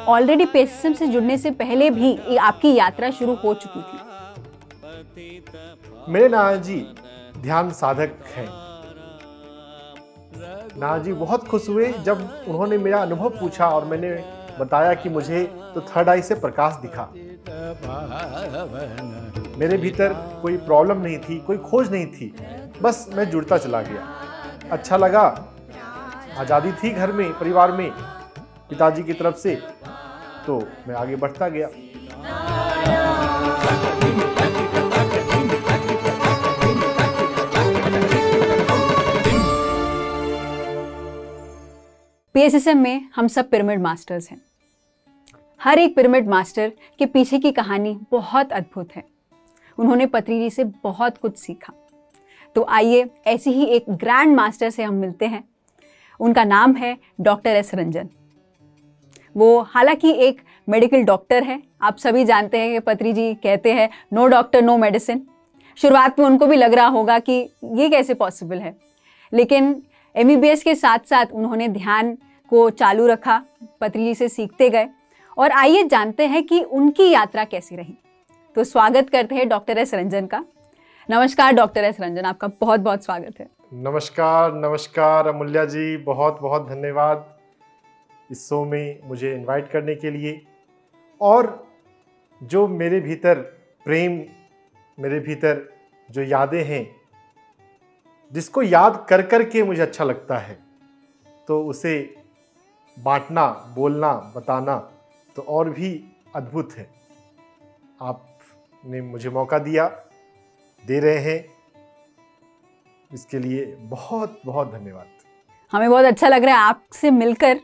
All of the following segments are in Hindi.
ऑलरेडी पेसिज्म से जुड़ने से पहले भी आपकी यात्रा शुरू हो चुकी थी। मेरे नाना जी ध्यान साधक हैं। नाना जी बहुत खुश हुए जब उन्होंने मेरा अनुभव पूछा और मैंने बताया कि मुझे तो थर्ड आई से प्रकाश दिखा। मेरे भीतर कोई प्रॉब्लम नहीं थी, कोई खोज नहीं थी, बस मैं जुड़ता चला गया। अच्छा लगा, आज़ादी थी घर में, परिवार में, पिताजी की तरफ से, तो मैं आगे बढ़ता गया। पीएसएसएम में हम सब पिरामिड मास्टर्स हैं। हर एक पिरामिड मास्टर के पीछे की कहानी बहुत अद्भुत है। उन्होंने पतंजलि से बहुत कुछ सीखा। तो आइए ऐसे ही एक ग्रैंड मास्टर से हम मिलते हैं। उनका नाम है डॉक्टर एस रंजन। वो हालांकि एक मेडिकल डॉक्टर है। आप सभी जानते हैं कि पतंजलि कहते हैं नो डॉक्टर नो मेडिसिन। शुरुआत में उनको भी लग रहा होगा कि ये कैसे पॉसिबल है, लेकिन एमबीबीएस के साथ साथ उन्होंने ध्यान को चालू रखा, पतंजलि से सीखते गए। और आइए जानते हैं कि उनकी यात्रा कैसी रही। तो स्वागत करते हैं डॉक्टर एस रंजन का। नमस्कार डॉक्टर एस रंजन, आपका बहुत बहुत स्वागत है। नमस्कार नमस्कार अमूल्या जी, बहुत बहुत धन्यवाद इस शो में मुझे इनवाइट करने के लिए। और जो मेरे भीतर प्रेम, मेरे भीतर जो यादें हैं, जिसको याद कर कर के मुझे अच्छा लगता है, तो उसे बांटना, बोलना, बताना तो और भी अद्भुत है। आपने मुझे मौका दिया, दे रहे हैं, इसके लिए बहुत बहुत धन्यवाद। हमें बहुत अच्छा लग रहा है आपसे मिलकर,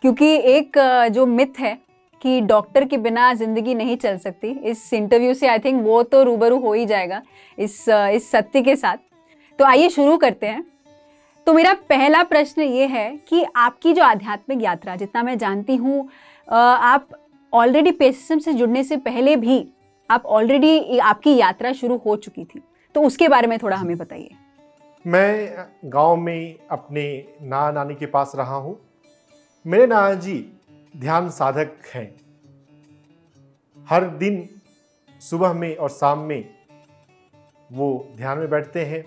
क्योंकि एक जो मिथ है कि डॉक्टर के बिना ज़िंदगी नहीं चल सकती, इस इंटरव्यू से आई थिंक वो तो रूबरू हो ही जाएगा इस सत्य के साथ। तो आइए शुरू करते हैं। तो मेरा पहला प्रश्न ये है कि आपकी जो आध्यात्मिक यात्रा, जितना मैं जानती हूँ, आप ऑलरेडी पेसिज्म से जुड़ने से पहले भी आप ऑलरेडी आपकी यात्रा शुरू हो चुकी थी। तो उसके बारे में थोड़ा हमें बताइए। मैं गांव में अपने नाना नानी के पास रहा हूँ। मेरे नाना जी ध्यान साधक हैं। हर दिन सुबह में और शाम में वो ध्यान में बैठते हैं।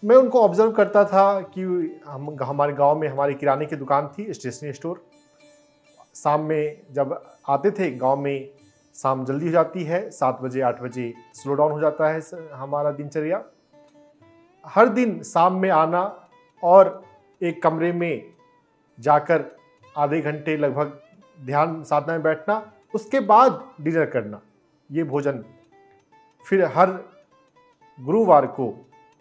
मैं उनको ऑब्जर्व करता था कि हमारे गांव में हमारी किराने की दुकान थी, स्टेशनरी स्टोर। शाम में जब आते थे, गांव में शाम जल्दी हो जाती है, 7 बजे 8 बजे स्लो डाउन हो जाता है हमारा दिनचर्या। हर दिन शाम में आना और एक कमरे में जाकर आधे घंटे लगभग ध्यान साधना में बैठना, उसके बाद डिनर करना, ये भोजन। फिर हर गुरुवार को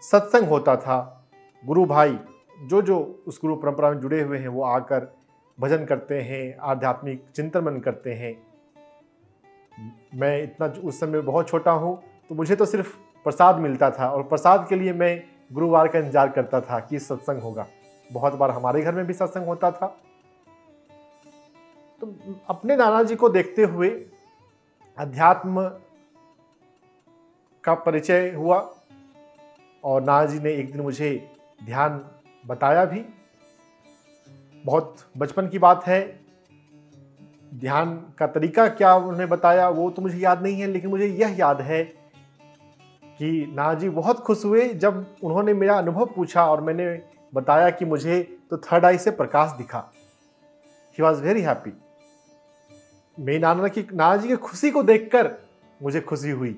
सत्संग होता था। गुरु भाई जो उस गुरु परंपरा में जुड़े हुए हैं वो आकर भजन करते हैं, आध्यात्मिक चिंतन मनन करते हैं। मैं इतना उस समय बहुत छोटा हूँ, तो मुझे तो सिर्फ प्रसाद मिलता था और प्रसाद के लिए मैं गुरुवार का इंतजार करता था कि सत्संग होगा। बहुत बार हमारे घर में भी सत्संग होता था। तो अपने नाना जी को देखते हुए अध्यात्म का परिचय हुआ और नाना जी ने एक दिन मुझे ध्यान बताया भी। बहुत बचपन की बात है, ध्यान का तरीका क्या उन्होंने बताया वो तो मुझे याद नहीं है, लेकिन मुझे यह याद है कि नाना जी बहुत खुश हुए जब उन्होंने मेरा अनुभव पूछा और मैंने बताया कि मुझे तो थर्ड आई से प्रकाश दिखा। He was very happy. मेरी नाना जी की खुशी को देखकर मुझे खुशी हुई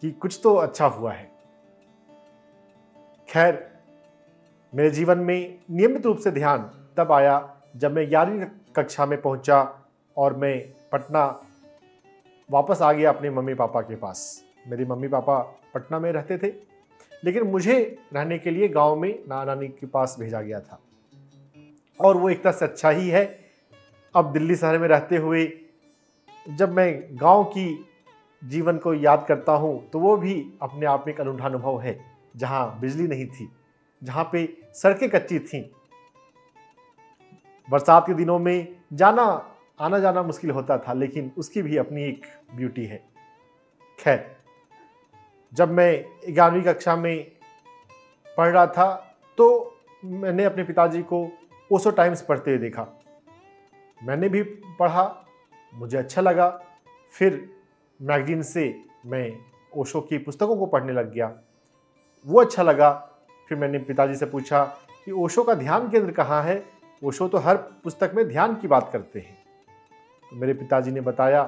कि कुछ तो अच्छा हुआ है। खैर, मेरे जीवन में नियमित रूप से ध्यान तब आया जब मैं 11वीं कक्षा में पहुंचा और मैं पटना वापस आ गया अपने मम्मी पापा के पास। मेरे मम्मी पापा पटना में रहते थे, लेकिन मुझे रहने के लिए गांव में नाना नानी के पास भेजा गया था। और वो एक तरह से अच्छा ही है। अब दिल्ली शहर में रहते हुए जब मैं गांव की जीवन को याद करता हूँ तो वो भी अपने आप में एक अनूठा अनुभव है, जहाँ बिजली नहीं थी, जहाँ पे सड़कें कच्ची थीं। बरसात के दिनों में आना जाना मुश्किल होता था, लेकिन उसकी भी अपनी एक ब्यूटी है। खैर, जब मैं 11वीं कक्षा में पढ़ रहा था तो मैंने अपने पिताजी को ओशो टाइम्स पढ़ते हुए देखा। मैंने भी पढ़ा, मुझे अच्छा लगा। फिर मैगजीन से मैं ओशो की पुस्तकों को पढ़ने लग गया, वो अच्छा लगा। फिर मैंने पिताजी से पूछा कि ओशो का ध्यान केंद्र कहाँ है, ओशो तो हर पुस्तक में ध्यान की बात करते हैं। तो मेरे पिताजी ने बताया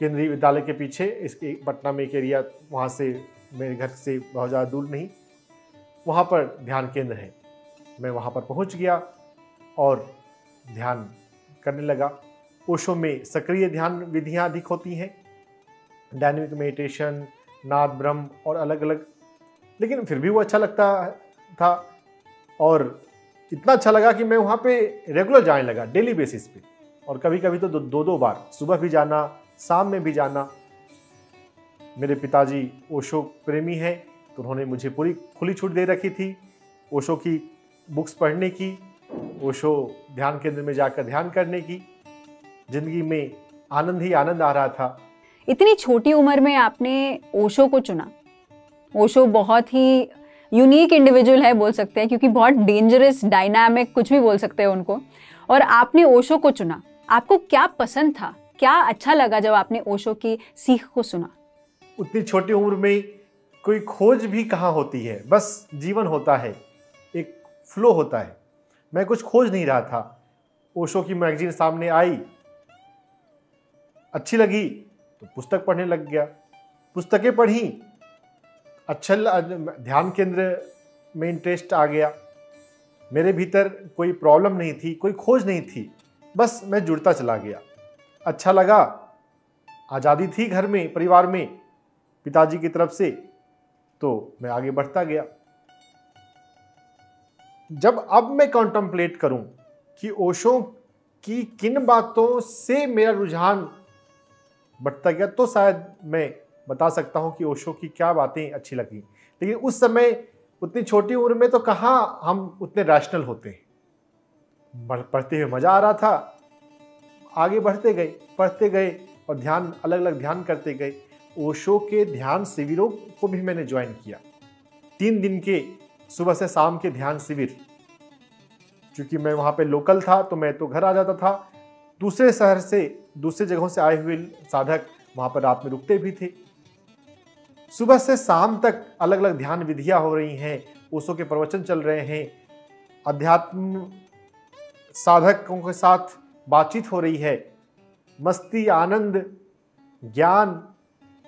केंद्रीय विद्यालय के पीछे इसके पटना में एक एरिया, वहाँ से मेरे घर से बहुत ज़्यादा दूर नहीं, वहाँ पर ध्यान केंद्र है। मैं वहाँ पर पहुँच गया और ध्यान करने लगा। ओशो में सक्रिय ध्यान विधियाँ अधिक होती हैं, डायनेमिक मेडिटेशन, नाद ब्रह्म और अलग अलग, लेकिन फिर भी वो अच्छा लगता था। और इतना अच्छा लगा कि मैं वहाँ पे रेगुलर जाने लगा, डेली बेसिस पे। और कभी कभी तो दो बार, सुबह भी जाना, शाम में भी जाना। मेरे पिताजी ओशो प्रेमी हैं, तो उन्होंने मुझे पूरी खुली छूट दे रखी थी ओशो की बुक्स पढ़ने की, ओशो ध्यान केंद्र में जाकर ध्यान करने की। जिंदगी में आनंद ही आनंद आ रहा था। इतनी छोटी उम्र में आपने ओशो को चुना। ओशो बहुत ही यूनिक इंडिविजुअल है बोल सकते हैं, क्योंकि बहुत डेंजरस, डायनामिक, कुछ भी बोल सकते हैं उनको। और आपने ओशो को चुना। आपको क्या पसंद था, क्या अच्छा लगा जब आपने ओशो की सीख को सुना? उतनी छोटी उम्र में कोई खोज भी कहाँ होती है, बस जीवन होता है, एक फ्लो होता है। मैं कुछ खोज नहीं रहा था। ओशो की मैगजीन सामने आई, अच्छी लगी तो पुस्तक पढ़ने लग गया। पुस्तकें पढ़ी, अच्छा ध्यान केंद्र में इंटरेस्ट आ गया। मेरे भीतर कोई प्रॉब्लम नहीं थी, कोई खोज नहीं थी, बस मैं जुड़ता चला गया। अच्छा लगा, आज़ादी थी घर में, परिवार में, पिताजी की तरफ से, तो मैं आगे बढ़ता गया। जब अब मैं कॉन्टम्पलेट करूं कि ओशो की किन बातों से मेरा रुझान बढ़ता गया, तो शायद मैं बता सकता हूं कि ओशो की क्या बातें अच्छी लगी। लेकिन उस समय उतनी छोटी उम्र में तो कहाँ हम उतने रैशनल होते हैं। पढ़ते हुए मज़ा आ रहा था, आगे बढ़ते गए, पढ़ते गए और ध्यान, अलग अलग ध्यान करते गए। ओशो के ध्यान शिविरों को भी मैंने ज्वाइन किया, 3 दिन के सुबह से शाम के ध्यान शिविर। क्योंकि मैं वहाँ पे लोकल था तो मैं तो घर आ जाता था, दूसरे शहर से, दूसरे जगहों से आए हुए साधक वहाँ पर रात में रुकते भी थे। सुबह से शाम तक अलग अलग ध्यान विधियाँ हो रही हैं, ओशो के प्रवचन चल रहे हैं, अध्यात्म साधकों के साथ बातचीत हो रही है, मस्ती, आनंद, ज्ञान,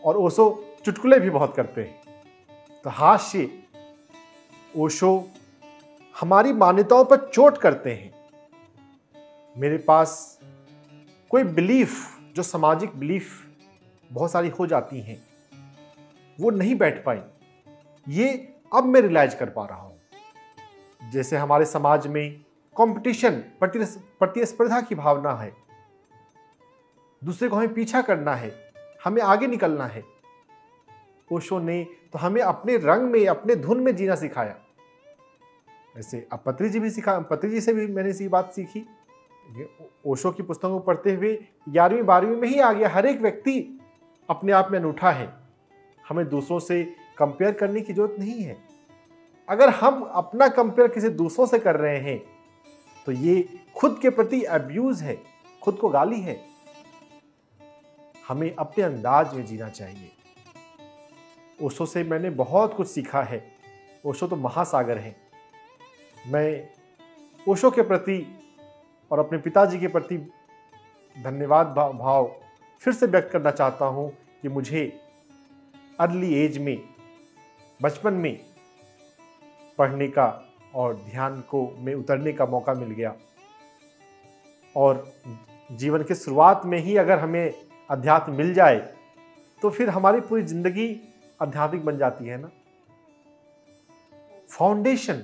और ओशो चुटकुले भी बहुत करते हैं। तो हास्य, ओशो हमारी मान्यताओं पर चोट करते हैं। मेरे पास कोई बिलीफ, जो सामाजिक बिलीफ बहुत सारी हो जाती हैं, वो नहीं बैठ पाई। ये अब मैं रियलाइज कर पा रहा हूं। जैसे हमारे समाज में कंपटीशन, प्रतिस्पर्धा की भावना है, दूसरे को हमें पीछा करना है, हमें आगे निकलना है। ओशो ने तो हमें अपने रंग में, अपने धुन में जीना सिखाया। ऐसे अब पत्री जी से भी मैंने इसी बात सीखी। ओशो की पुस्तकों को पढ़ते हुए 11वीं 12वीं में ही आ गया, हर एक व्यक्ति अपने आप में अनूठा है, हमें दूसरों से कंपेयर करने की जरूरत नहीं है। अगर हम अपना कंपेयर किसी दूसरों से कर रहे हैं तो ये खुद के प्रति अब्यूज है, खुद को गाली है। हमें अपने अंदाज में जीना चाहिए। ओशो से मैंने बहुत कुछ सीखा है। ओशो तो महासागर है। मैं ओशो के प्रति और अपने पिताजी के प्रति धन्यवाद भाव फिर से व्यक्त करना चाहता हूँ कि मुझे अर्ली एज में, बचपन में पढ़ने का और ध्यान में उतरने का मौका मिल गया। और जीवन की शुरुआत में ही अगर हमें अध्यात्म मिल जाए तो फिर हमारी पूरी जिंदगी आध्यात्मिक बन जाती है ना। फाउंडेशन,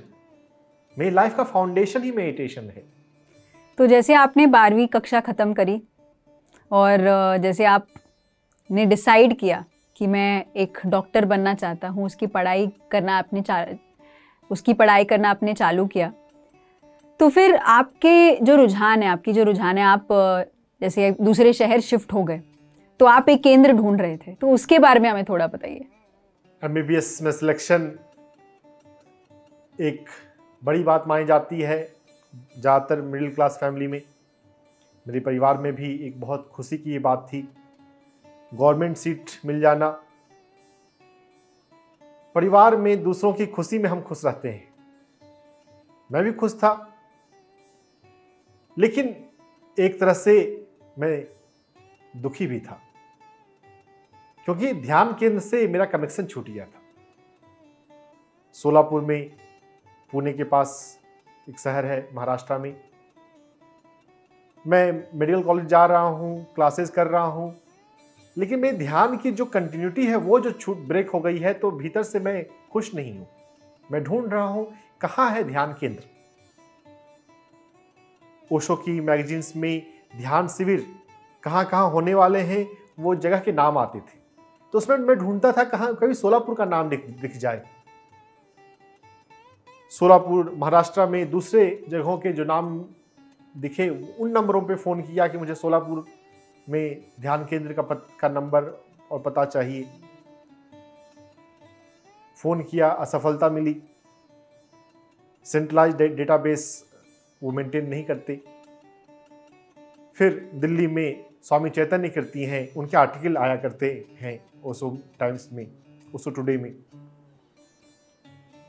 मेरी लाइफ का फाउंडेशन ही मेडिटेशन है। तो जैसे आपने 12वीं कक्षा ख़त्म करी और जैसे आपने डिसाइड किया कि मैं एक डॉक्टर बनना चाहता हूँ, उसकी पढ़ाई करना आपने चालू किया, तो फिर आपके जो रुझान है, आप जैसे दूसरे शहर शिफ्ट हो गए, तो आप एक केंद्र ढूंढ रहे थे, तो उसके बारे में हमें थोड़ा बताइए। MBBS में सिलेक्शन एक बड़ी बात मानी जाती है ज़्यादातर मिडिल क्लास फैमिली में। मेरे परिवार में भी एक बहुत खुशी की ये बात थी, गवर्नमेंट सीट मिल जाना। परिवार में दूसरों की खुशी में हम खुश रहते हैं, मैं भी खुश था। लेकिन एक तरह से मैं दुखी भी था, क्योंकि ध्यान केंद्र से मेरा कनेक्शन छूट गया था। सोलापुर में, पुणे के पास एक शहर है महाराष्ट्र में, मैं मेडिकल कॉलेज जा रहा हूँ, क्लासेस कर रहा हूँ, लेकिन मेरे ध्यान की जो कंटिन्यूटी है वो जो छूट ब्रेक हो गई है, तो भीतर से मैं खुश नहीं हूँ। मैं ढूंढ रहा हूँ कहाँ है ध्यान केंद्र। ओशो की मैगजीन्स में ध्यान शिविर कहाँ कहाँ होने वाले हैं वो जगह के नाम आते थे, तो उसमें मैं ढूंढता था कहाँ कभी सोलापुर का नाम दिख जाए। सोलापुर महाराष्ट्र में दूसरे जगहों के जो नाम दिखे, उन नंबरों पे फ़ोन किया कि मुझे सोलापुर में ध्यान केंद्र का नंबर और पता चाहिए। फ़ोन किया, असफलता मिली। सेंट्रलाइज डेटाबेस वो मेंटेन नहीं करते। फिर दिल्ली में स्वामी चैतन्य कीर्ति हैं, उनके आर्टिकल आया करते हैं ओशो टाइम्स में, ओशो टुडे में।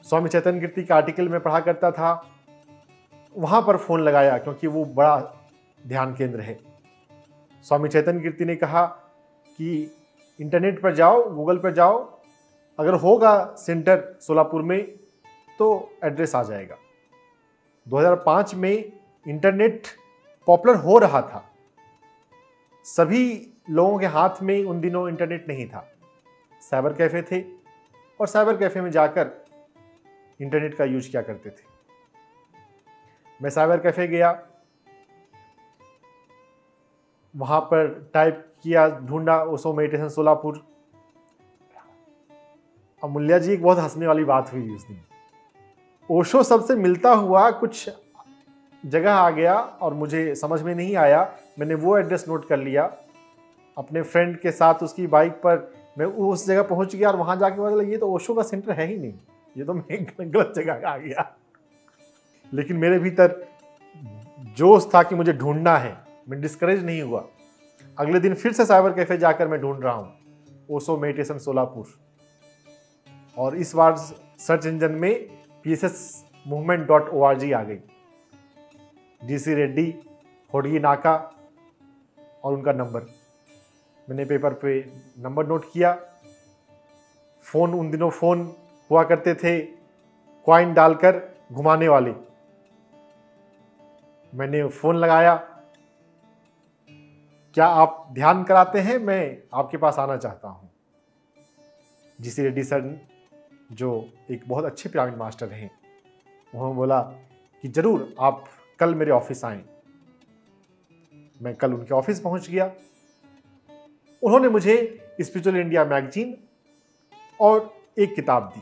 स्वामी चैतन्य कीर्ति का आर्टिकल में पढ़ा करता था, वहां पर फोन लगाया क्योंकि वो बड़ा ध्यान केंद्र है। स्वामी चैतन्य कीर्ति ने कहा कि इंटरनेट पर जाओ, गूगल पर जाओ, अगर होगा सेंटर सोलापुर में तो एड्रेस आ जाएगा। 2005 में इंटरनेट पॉपुलर हो रहा था, सभी लोगों के हाथ में उन दिनों इंटरनेट नहीं था। साइबर कैफे थे और साइबर कैफे में जाकर इंटरनेट का यूज किया करते थे। मैं साइबर कैफे गया, वहां पर टाइप किया, ढूंढा ओशो मेडिटेशन सोलापुर। अमूल्या जी, एक बहुत हंसने वाली बात हुई उस दिन। ओशो सबसे मिलता हुआ कुछ जगह आ गया और मुझे समझ में नहीं आया। मैंने वो एड्रेस नोट कर लिया, अपने फ्रेंड के साथ उसकी बाइक पर मैं उस जगह पहुंच गया और वहां जाके पता चला ये तो ओशो का सेंटर है ही नहीं, ये तो मैं गलत जगह आ गया। लेकिन मेरे भीतर जोश था कि मुझे ढूंढना है, मैं डिस्करेज नहीं हुआ। अगले दिन फिर से साइबर कैफे जाकर मैं ढूंढ रहा हूं ओशो मेडिटेशन सोलापुर, और इस बार सर्च इंजन में pssmovement.org आ गई। DC रेड्डी, होडगी नाका और उनका नंबर। मैंने पेपर पे नंबर नोट किया। फ़ोन, उन दिनों फ़ोन हुआ करते थे कॉइन डालकर घुमाने वाले। मैंने फ़ोन लगाया, क्या आप ध्यान कराते हैं? मैं आपके पास आना चाहता हूं। DC रेड्डी सर, जो एक बहुत अच्छे पिरामिड मास्टर हैं, उन्होंने बोला कि जरूर आप कल मेरे ऑफिस आएं। मैं कल उनके ऑफिस पहुंच गया। उन्होंने मुझे स्पिरिचुअल इंडिया मैगजीन और एक किताब दी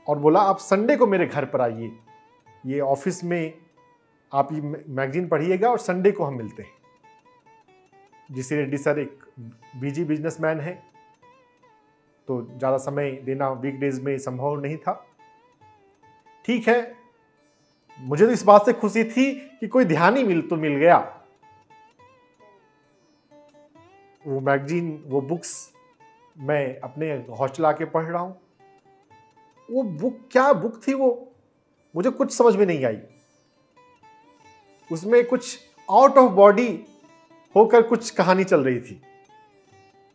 और बोला आप संडे को मेरे घर पर आइए, ये ऑफिस में आप ये मैगजीन पढ़िएगा और संडे को हम मिलते हैं। DC रेड्डी सर एक बिजी बिजनेसमैन है, तो ज़्यादा समय देना वीकडेज में संभव नहीं था। ठीक है, मुझे तो इस बात से खुशी थी कि कोई ध्यान ही मिल गया। वो मैगजीन, वो बुक्स मैं अपने हॉस्टल आके पढ़ रहा हूं। वो बुक, क्या बुक थी वो, मुझे कुछ समझ में नहीं आई। उसमें कुछ आउट ऑफ बॉडी होकर कुछ कहानी चल रही थी।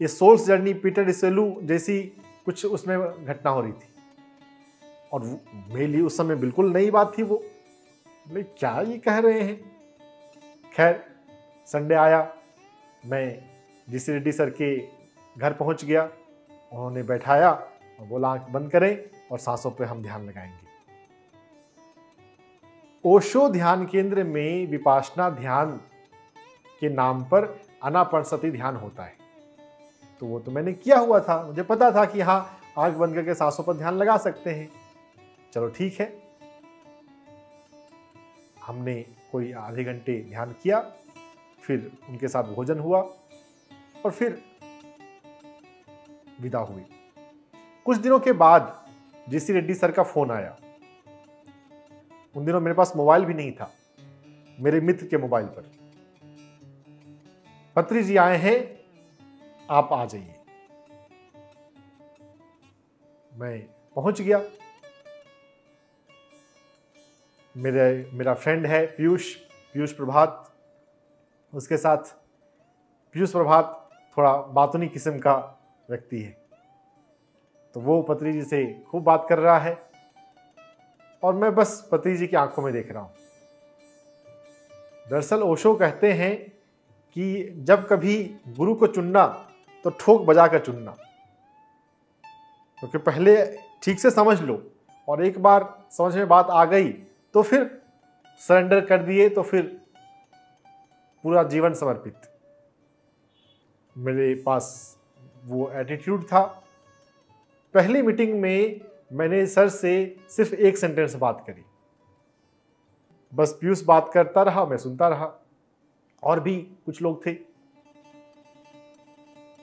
ये सोल्स जर्नी, पीटर डिसेलू जैसी कुछ उसमें घटना हो रही थी, और मेरे लिए उस समय बिल्कुल नई बात थी वो। क्या ये कह रहे हैं। खैर, संडे आया, मैं DC रेड्डी सर के घर पहुंच गया। उन्होंने बैठाया और बोला आंख बंद करें और सांसों पे हम ध्यान लगाएंगे। ओशो ध्यान केंद्र में विपासना ध्यान के नाम पर आनापानसति ध्यान होता है, तो वो तो मैंने किया हुआ था, मुझे पता था कि हाँ आंख बंद करके सांसों पर ध्यान लगा सकते हैं। चलो ठीक है, हमने कोई आधे घंटे ध्यान किया, फिर उनके साथ भोजन हुआ और फिर विदा हुई। कुछ दिनों के बाद DC रेड्डी सर का फोन आया। उन दिनों मेरे पास मोबाइल भी नहीं था, मेरे मित्र के मोबाइल पर। पत्री जी आए हैं, आप आ जाइए। मैं पहुंच गया। मेरा फ्रेंड है पीयूष प्रभात। उसके साथ पीयूष प्रभात थोड़ा बातूनी किस्म का व्यक्ति है, तो वो पत्री जी से खूब बात कर रहा है और मैं बस पत्री जी की आंखों में देख रहा हूं। दरअसल ओशो कहते हैं कि जब कभी गुरु को चुनना तो ठोक बजा कर चुनना, क्योंकि पहले ठीक से समझ लो और एक बार समझ में बात आ गई तो फिर सरेंडर कर दिए तो फिर पूरा जीवन समर्पित। मेरे पास वो एटीट्यूड था। पहली मीटिंग में मैंने सर से सिर्फ एक सेंटेंस बात करी, बस पीयूष बात करता रहा, मैं सुनता रहा। और भी कुछ लोग थे।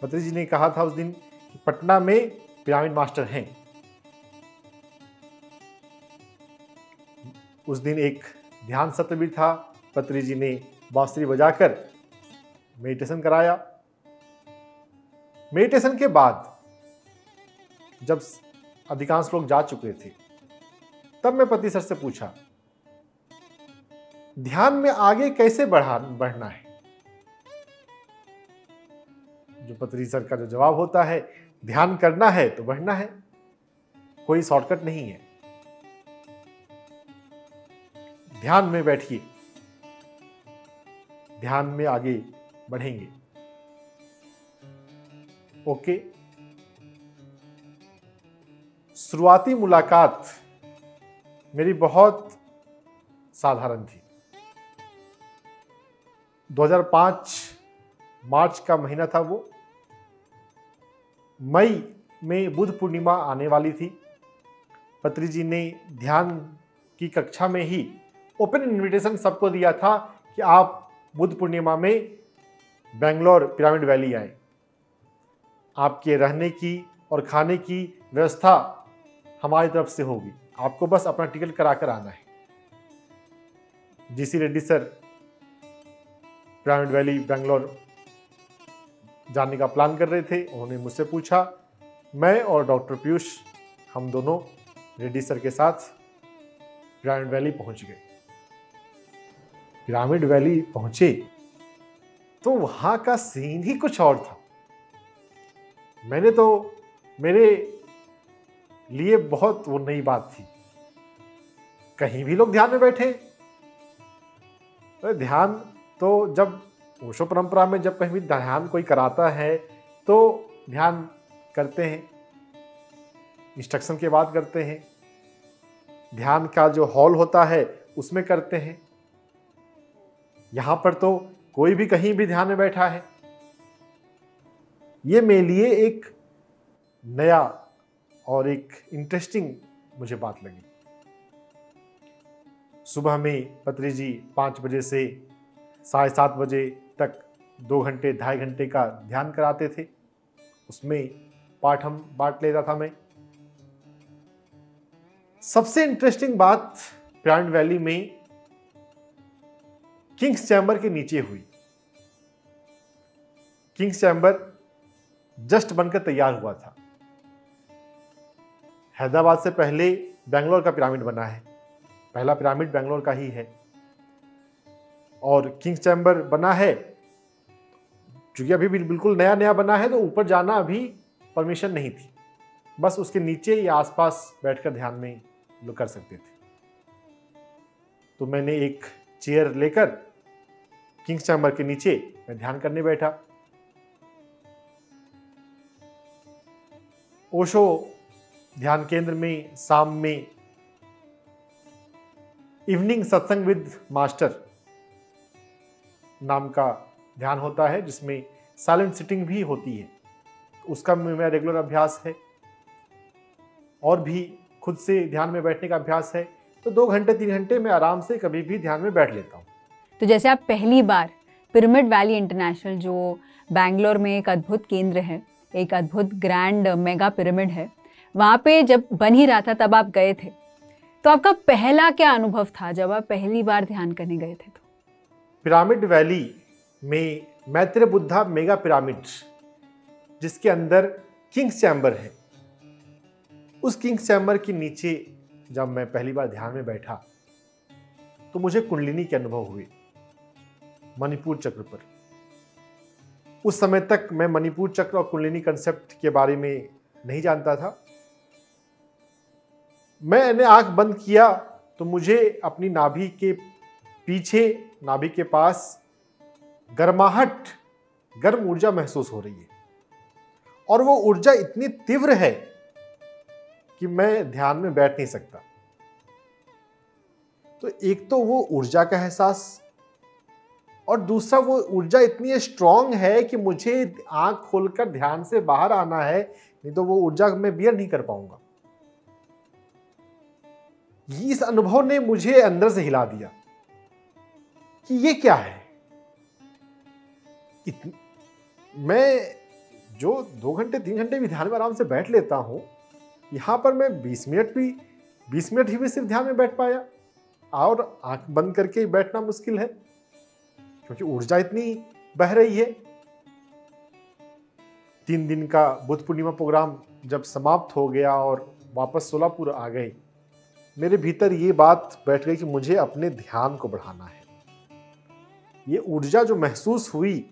पत्री जी ने कहा था उस दिन कि पटना में पिरामिड मास्टर हैं। उस दिन एक ध्यान सत्र भी था। पत्री जी ने बांसुरी बजाकर मेडिटेशन कराया। मेडिटेशन के बाद जब अधिकांश लोग जा चुके थे, तब मैं पति सर से पूछा, ध्यान में आगे कैसे बढ़ना है? जो पत्री सर का जो जवाब होता है, ध्यान करना है तो बढ़ना है, कोई शॉर्टकट नहीं है। ध्यान में बैठिए, ध्यान में आगे बढ़ेंगे। ओके। शुरुआती मुलाकात मेरी बहुत साधारण थी। 2005 मार्च का महीना था वो। मई में बुद्ध पूर्णिमा आने वाली थी। पत्री जी ने ध्यान की कक्षा में ही ओपन इनविटेशन सबको दिया था कि आप बुद्ध पूर्णिमा में बेंगलोर पिरामिड वैली आए। आपके रहने की और खाने की व्यवस्था हमारी तरफ से होगी, आपको बस अपना टिकट करा कर आना है। GC Reddy sir pyramid valley Bangalore जाने का प्लान कर रहे थे। उन्होंने मुझसे पूछा, मैं और डॉक्टर पीयूष हम दोनों रेड्डी सर के साथ पिरामिड वैली पहुंच गए। पिरामिड वैली पहुंचे तो वहां का सीन ही कुछ और था। मेरे लिए बहुत वो नई बात थी। कहीं भी लोग ध्यान में बैठे। ध्यान तो जब ओशो परंपरा में जब कहीं भी ध्यान कोई कराता है तो ध्यान करते हैं, इंस्ट्रक्शन के बाद करते हैं। ध्यान का जो हॉल होता है उसमें करते हैं। यहां पर तो कोई भी कहीं भी ध्यान में बैठा है। ये मेरे लिए एक नया और एक इंटरेस्टिंग मुझे बात लगी। सुबह में पत्री जी 5 बजे से 7:30 बजे तक 2 घंटे 2.5 घंटे का ध्यान कराते थे। उसमें पाठ हम बांट लेता था मैं। सबसे इंटरेस्टिंग बात पिरामिड वैली में किंग्स चैम्बर के नीचे हुई। किंग्स चैम्बर जस्ट बनकर तैयार हुआ था। हैदराबाद से पहले बेंगलोर का पिरामिड बना है। पहला पिरामिड बेंगलोर का ही है और किंग्स चैम्बर बना है। क्योंकि अभी भी बिल्कुल नया नया बना है तो ऊपर जाना अभी परमिशन नहीं थी। बस उसके नीचे या आसपास बैठकर ध्यान में लोग कर सकते थे। तो मैंने एक चेयर लेकर किंग्स चैम्बर के नीचे मैं ध्यान करने बैठा। ओशो ध्यान केंद्र में शाम में इवनिंग सत्संग विद मास्टर नाम का ध्यान होता है, जिसमें साइलेंट सिटिंग भी होती है। उसका मेरा रेगुलर अभ्यास है और भी खुद से ध्यान में बैठने का अभ्यास है। तो 2 घंटे 3 घंटे में आराम से कभी भी ध्यान में बैठ लेता हूँ। तो जैसे आप पहली बार पिरामिड वैली इंटरनेशनल, जो बैंगलोर में एक अद्भुत केंद्र है, एक अद्भुत ग्रैंड मेगा पिरामिड है, वहाँ पे जब बन ही रहा था तब आप गए थे, तो आपका पहला क्या अनुभव था जब आप पहली बार ध्यान करने गए थे? तो पिरामिड वैली में मैत्रेय बुद्धा मेगा पिरामिड, जिसके अंदर किंग्स चैम्बर है, उस किंग्स चैम्बर के नीचे जब मैं पहली बार ध्यान में बैठा तो मुझे कुंडलिनी के अनुभव हुए, मणिपुर चक्र पर। उस समय तक मैं मणिपुर चक्र और कुंडलिनी कंसेप्ट के बारे में नहीं जानता था। मैंने आंख बंद किया तो मुझे अपनी नाभि के पीछे, नाभि के पास गर्माहट, गर्म ऊर्जा महसूस हो रही है, और वो ऊर्जा इतनी तीव्र है कि मैं ध्यान में बैठ नहीं सकता। तो एक तो वो ऊर्जा का एहसास, और दूसरा वो ऊर्जा इतनी स्ट्रांग है कि मुझे आंख खोलकर ध्यान से बाहर आना है, नहीं तो वो ऊर्जा मैं बियर नहीं कर पाऊंगा। इस अनुभव ने मुझे अंदर से हिला दिया कि ये क्या है। मैं जो 2 घंटे 3 घंटे भी ध्यान में आराम से बैठ लेता हूं, यहां पर मैं 20 मिनट ही भी सिर्फ ध्यान में बैठ पाया, और आंख बंद करके बैठना मुश्किल है क्योंकि ऊर्जा इतनी बह रही है। 3 दिन का बुद्ध पूर्णिमा प्रोग्राम जब समाप्त हो गया और वापस सोलापुर आ गए, मेरे भीतर ये बात बैठ गई कि मुझे अपने ध्यान को बढ़ाना है। ये ऊर्जा जो महसूस हुई,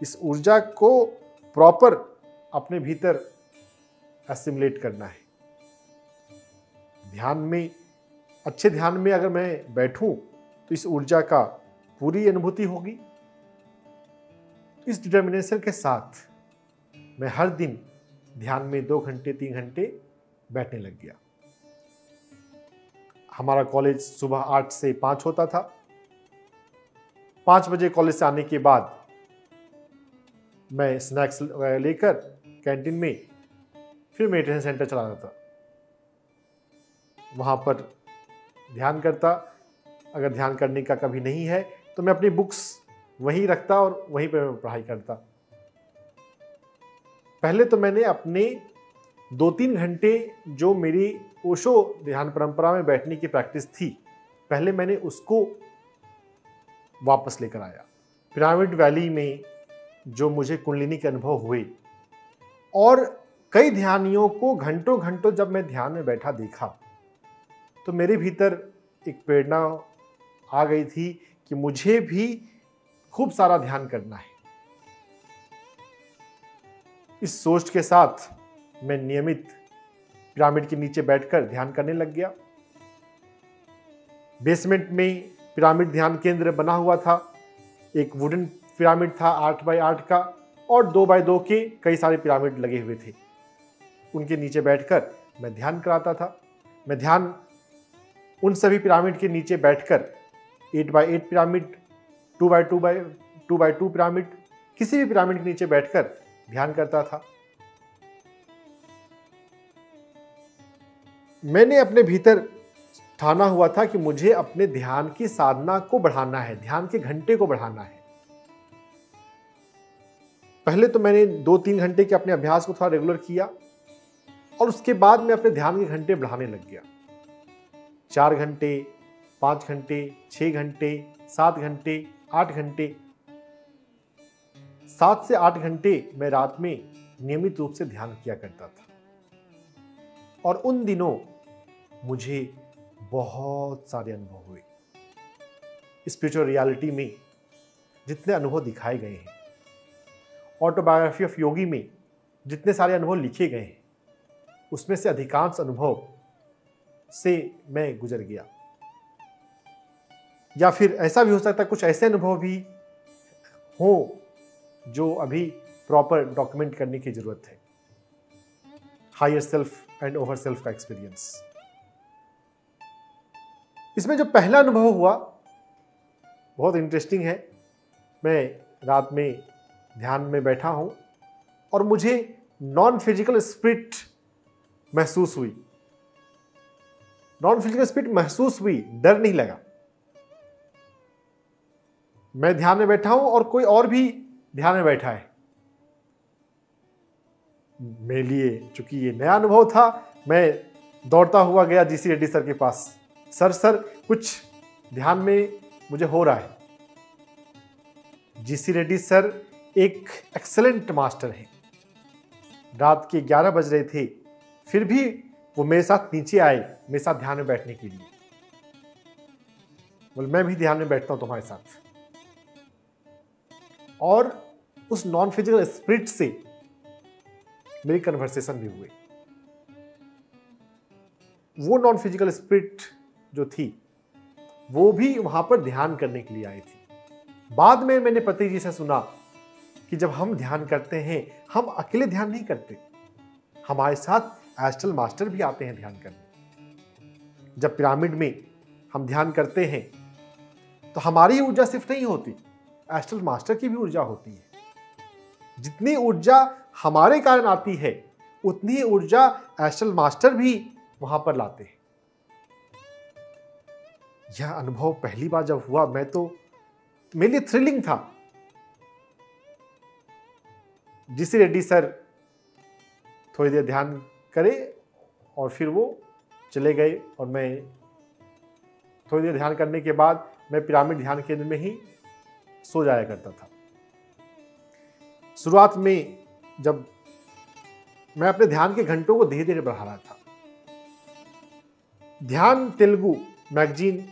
इस ऊर्जा को प्रॉपर अपने भीतर एसिमुलेट करना है। ध्यान में, अच्छे ध्यान में अगर मैं बैठूं तो इस ऊर्जा का पूरी अनुभूति होगी। इस डिटर्मिनेशन के साथ मैं हर दिन ध्यान में 2 घंटे 3 घंटे बैठने लग गया। हमारा कॉलेज सुबह 8 से 5 होता था। 5 बजे कॉलेज से आने के बाद मैं स्नैक्स लेकर कैंटीन में फिर मेडिटेशन सेंटर चला जाता, वहाँ पर ध्यान करता। अगर ध्यान करने का कभी नहीं है तो मैं अपनी बुक्स वहीं रखता और वहीं पर मैं पढ़ाई करता। पहले तो मैंने अपने 2-3 घंटे जो मेरी ओशो ध्यान परंपरा में बैठने की प्रैक्टिस थी, पहले मैंने उसको वापस लेकर आया। पिरामिड वैली में जो मुझे कुंडलिनी के अनुभव हुए, और कई ध्यानियों को घंटों घंटों जब मैं ध्यान में बैठा देखा, तो मेरे भीतर एक प्रेरणा आ गई थी कि मुझे भी खूब सारा ध्यान करना है। इस सोच के साथ मैं नियमित पिरामिड के नीचे बैठकर ध्यान करने लग गया। बेसमेंट में पिरामिड ध्यान केंद्र बना हुआ था। एक वुडन पिरामिड था 8 बाय 8 का, और 2 बाय 2 के कई सारे पिरामिड लगे हुए थे। उनके नीचे बैठकर मैं ध्यान कराता था। मैं ध्यान उन सभी पिरामिड के नीचे बैठकर 8 बाय 8 पिरामिड, 2 बाय 2 पिरामिड, किसी भी पिरामिड के नीचे बैठकर ध्यान करता था। मैंने अपने भीतर ठाना हुआ था कि मुझे अपने ध्यान की साधना को बढ़ाना है, ध्यान के घंटे को बढ़ाना है। पहले तो मैंने 2-3 घंटे के अपने अभ्यास को थोड़ा रेगुलर किया, और उसके बाद मैं अपने ध्यान के घंटे बढ़ाने लग गया। 4 घंटे, 5 घंटे, 6 घंटे, 7 घंटे, 8 घंटे। 7 से 8 घंटे मैं रात में नियमित रूप से ध्यान किया करता था, और उन दिनों मुझे बहुत सारे अनुभव हुए। स्पिरिचुअल रियलिटी में जितने अनुभव दिखाए गए हैं, ऑटोबायोग्राफी ऑफ योगी में जितने सारे अनुभव लिखे गए हैं, उसमें से अधिकांश अनुभव से मैं गुजर गया। या फिर ऐसा भी हो सकता है कुछ ऐसे अनुभव भी हों जो अभी प्रॉपर डॉक्यूमेंट करने की जरूरत है। Higher self and over self का एक्सपीरियंस। इसमें जो पहला अनुभव हुआ बहुत इंटरेस्टिंग है। मैं रात में ध्यान में बैठा हूं और मुझे नॉन फिजिकल स्पिरिट महसूस हुई। नॉन फिजिकल स्पिरिट महसूस हुई, डर नहीं लगा। मैं ध्यान में बैठा हूं और कोई और भी ध्यान में बैठा है। मेरे लिए चूंकि ये नया अनुभव था, मैं दौड़ता हुआ गया जीसी रेड्डी सर के पास। सर कुछ ध्यान में मुझे हो रहा है। जीसी रेड्डी सर एक एक्सेलेंट मास्टर हैं। रात के 11 बज रहे थे, फिर भी वो मेरे साथ नीचे आए मेरे साथ ध्यान में बैठने के लिए। बोले मैं भी ध्यान में बैठता हूं तुम्हारे साथ। और उस नॉन फिजिकल स्पिरिट से मेरी कन्वर्सेशन भी हुए। वो नॉन फिजिकल स्पिरिट जो थी वो भी वहां पर ध्यान करने के लिए आई थी। बाद में मैंने पति जी से सुना कि जब हम ध्यान करते हैं हम अकेले ध्यान नहीं करते, हमारे साथ एस्ट्रल मास्टर भी आते हैं ध्यान करने। जब पिरामिड में हम ध्यान करते हैं तो हमारी ऊर्जा सिर्फ नहीं होती, एस्ट्रल मास्टर की भी ऊर्जा होती है। जितनी ऊर्जा हमारे कारण आती है उतनी ही ऊर्जा एस्ट्रल मास्टर भी वहां पर लाते हैं। यह अनुभव पहली बार जब हुआ मेरे लिए थ्रिलिंग था। जीसी रेड्डी सर थोड़ी देर ध्यान करे और फिर वो चले गए और मैं थोड़ी देर ध्यान करने के बाद मैं पिरामिड ध्यान केंद्र में ही सो जाया करता था। शुरुआत में जब मैं अपने ध्यान के घंटों को धीरे धीरे बढ़ा रहा था, ध्यान तेलुगु मैगजीन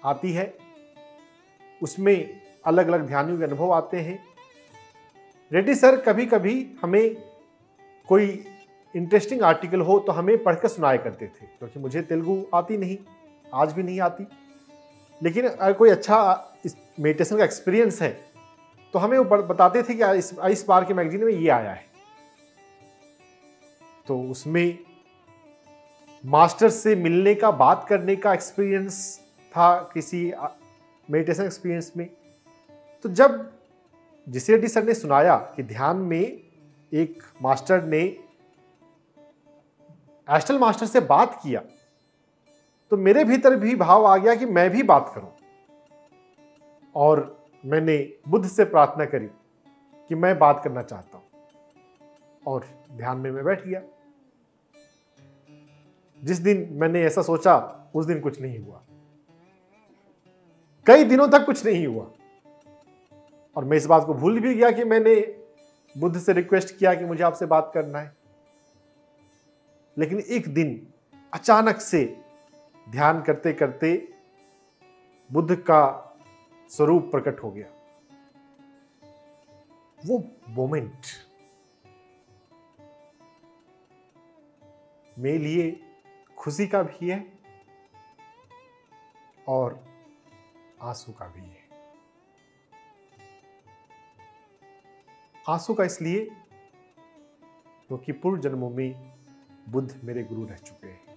आती है, उसमें अलग अलग ध्यानियों के अनुभव आते हैं। रेड्डी सर कभी कभी हमें कोई इंटरेस्टिंग आर्टिकल हो तो हमें पढ़कर सुनाया करते थे, क्योंकि मुझे तेलुगु आती नहीं, आज भी नहीं आती। लेकिन अगर कोई अच्छा मेडिटेशन का एक्सपीरियंस है तो हमें वो बताते थे कि इस बार के मैगजीन में ये आया है। तो उसमें मास्टर से मिलने का, बात करने का एक्सपीरियंस था किसी मेडिटेशन एक्सपीरियंस में। तो जब जीसी रेड्डी सर ने सुनाया कि ध्यान में एक मास्टर ने एस्ट्रल मास्टर से बात किया, तो मेरे भीतर भी भाव आ गया कि मैं भी बात करूं। और मैंने बुद्ध से प्रार्थना करी कि मैं बात करना चाहता हूं, और ध्यान में मैं बैठ गया। जिस दिन मैंने ऐसा सोचा उस दिन कुछ नहीं हुआ, कई दिनों तक कुछ नहीं हुआ। और मैं इस बात को भूल भी गया कि मैंने बुद्ध से रिक्वेस्ट किया कि मुझे आपसे बात करना है। लेकिन एक दिन अचानक से ध्यान करते करते बुद्ध का स्वरूप प्रकट हो गया। वो मोमेंट मेरे लिए खुशी का भी है और आंसू का भी है। आंसू का इसलिए क्योंकि पूर्व जन्मों में बुद्ध मेरे गुरु रह चुके हैं।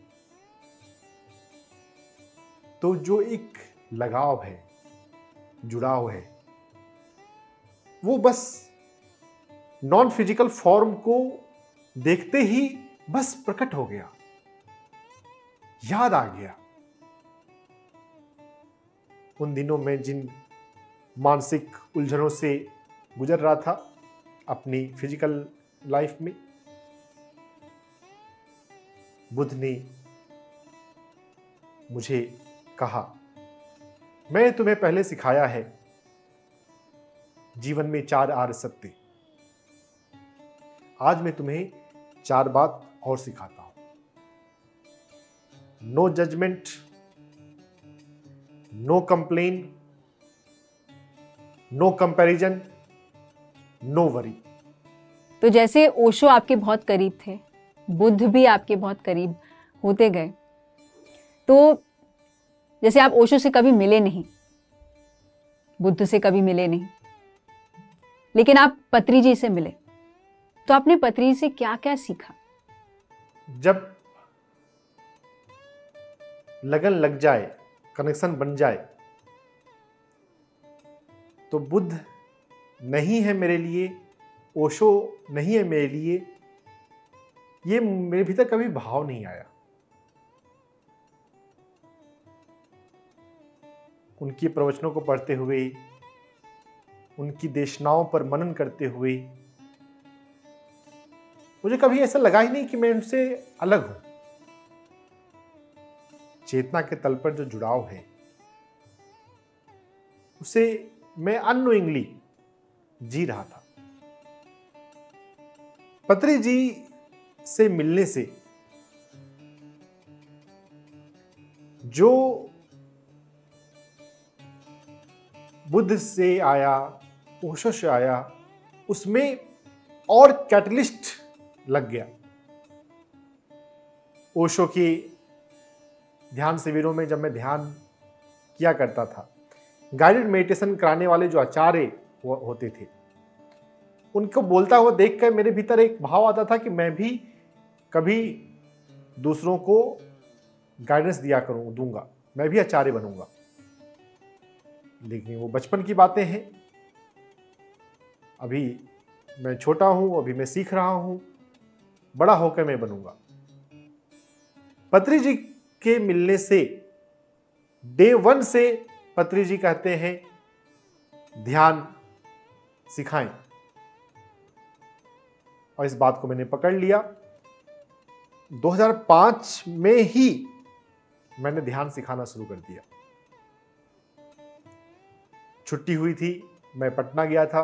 तो जो एक लगाव है, जुड़ाव है, वो बस नॉन फिजिकल फॉर्म को देखते ही बस प्रकट हो गया, याद आ गया। उन दिनों में जिन मानसिक उलझनों से गुजर रहा था अपनी फिजिकल लाइफ में, बुद्ध ने मुझे कहा, मैंने तुम्हें पहले सिखाया है जीवन में 4 आर्य सत्य, आज मैं तुम्हें 4 बात और सिखाता हूं। No judgement, no complain, no comparison, no worry. तो जैसे ओशो आपके बहुत करीब थे, बुद्ध भी आपके बहुत करीब होते गए। तो जैसे आप ओशो से कभी मिले नहीं, बुद्ध से कभी मिले नहीं, लेकिन आप पत्री जी से मिले, तो आपने पत्री जी से क्या क्या सीखा? जब लगन लग जाए, कनेक्शन बन जाए, तो बुद्ध नहीं है मेरे लिए, ओशो नहीं है मेरे लिए, ये मेरे भीतर कभी भाव नहीं आया। उनकी प्रवचनों को पढ़ते हुए, उनकी देशनाओं पर मनन करते हुए मुझे कभी ऐसा लगा ही नहीं कि मैं उनसे अलग हूं। चेतना के तल पर जो जुड़ाव है उसे मैं अननोइंगली जी रहा था। पत्री जी से मिलने से जो बुद्ध से आया, ओशो से आया, उसमें और कैटलिस्ट लग गया। ओशो के ध्यान शिविरों में जब मैं ध्यान किया करता था, गाइडेड मेडिटेशन कराने वाले जो आचार्य होते थे, उनको बोलता हुआ देखकर मेरे भीतर एक भाव आता था कि मैं भी कभी दूसरों को गाइडेंस दूंगा, मैं भी आचार्य बनूंगा। लेकिन वो बचपन की बातें हैं, अभी मैं छोटा हूं, अभी मैं सीख रहा हूं, बड़ा होकर मैं बनूंगा। पत्री जी के मिलने से डे 1 से पत्री जी कहते हैं ध्यान सिखाएं, और इस बात को मैंने पकड़ लिया। 2005 में ही मैंने ध्यान सिखाना शुरू कर दिया। छुट्टी हुई थी, मैं पटना गया था।